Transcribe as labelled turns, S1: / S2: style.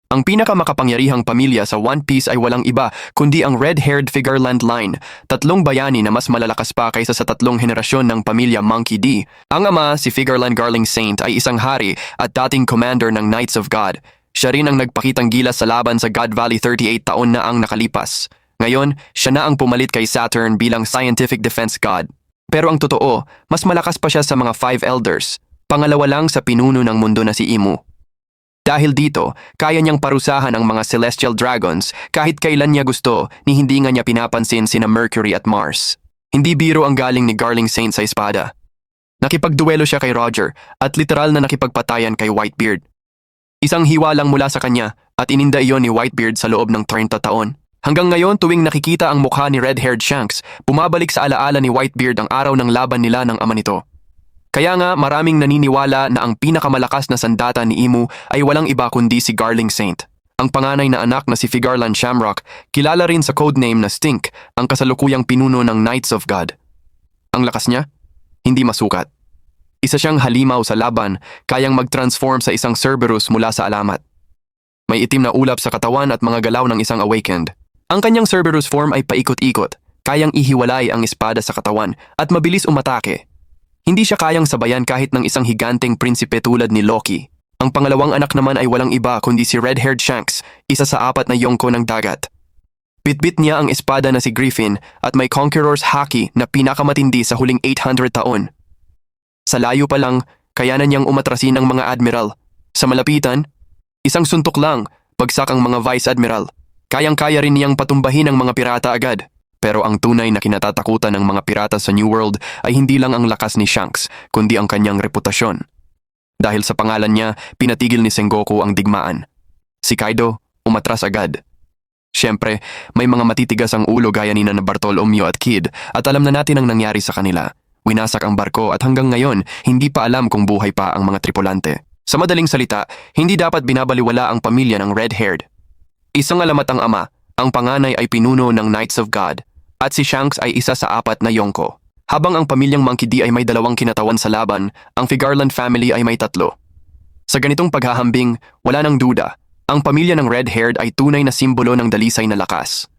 S1: Ang pinakamakapangyarihang pamilya sa One Piece ay walang iba kundi ang red-haired Figureland line, tatlong bayani na mas malalakas pa kaysa sa tatlong henerasyon ng pamilya Monkey D. Ang ama, si Figureland Garling Saint, ay isang hari at dating commander ng Knights of God. Siya rin ang nagpakitang gilas sa laban sa God Valley 38 taon na ang nakalipas. Ngayon, siya na ang pumalit kay Saturn bilang scientific defense god. Pero ang totoo, mas malakas pa siya sa mga Five Elders. Pangalawa lang sa pinuno ng mundo na si Imu. Dahil dito, kaya niyang parusahan ang mga Celestial Dragons kahit kailan niya gusto ni hindi nga niya pinapansin sina Mercury at Mars. Hindi biro ang galing ni Garling Saint sa espada. Nakipagduelo siya kay Roger at literal na nakipagpatayan kay Whitebeard. Isang hiwa lang mula sa kanya at ininda iyon ni Whitebeard sa loob ng 30 taon. Hanggang ngayon tuwing nakikita ang mukha ni red-haired Shanks, bumabalik sa alaala ni Whitebeard ang araw ng laban nila ng ama nito. Kaya nga maraming naniniwala na ang pinakamalakas na sandata ni Imu ay walang iba kundi si Garling Saint. Ang panganay na anak na si Figarland Shamrock, kilala rin sa codename na Stink, ang kasalukuyang pinuno ng Knights of God. Ang lakas niya? Hindi masukat. Isa siyang halimaw sa laban, kayang mag-transform sa isang Cerberus mula sa alamat. May itim na ulap sa katawan at mga galaw ng isang awakened. Ang kanyang Cerberus form ay paikot-ikot, kayang ihiwalay ang espada sa katawan at mabilis umatake. Hindi siya kayang sabayan kahit ng isang higanteng prinsipe tulad ni Loki. Ang pangalawang anak naman ay walang iba kundi si red-haired Shanks, isa sa 4 na Yonko ng dagat. Bitbit niya ang espada na si Griffin at may Conqueror's Haki na pinakamatindi sa huling 800 taon. Sa layo pa lang, kayanan niyang umatrasin ng mga admiral. Sa malapitan, isang suntok lang, bagsak ang mga vice admiral. Kayang-kaya rin niyang patumbahin ang mga pirata agad. Pero ang tunay na kinatatakutan ng mga pirata sa New World ay hindi lang ang lakas ni Shanks, kundi ang kanyang reputasyon. Dahil sa pangalan niya, pinatigil ni Sengoku ang digmaan. Si Kaido, umatras agad. Siyempre, may mga matitigas ang ulo gaya ni na Bartolomeo at Kid at alam na natin ang nangyari sa kanila. Winasak ang barko at hanggang ngayon, hindi pa alam kung buhay pa ang mga tripulante. Sa madaling salita, hindi dapat binabaliwala ang pamilya ng red-haired. Isang alamat ang ama, ang panganay ay pinuno ng Knights of God. At si Shanks ay isa sa 4 na Yonko. Habang ang pamilyang Monkey D ay may 2 kinatawan sa laban, ang Figarland family ay may 3. Sa ganitong paghahambing, wala nang duda. Ang pamilya ng red-haired ay tunay na simbolo ng dalisay na lakas.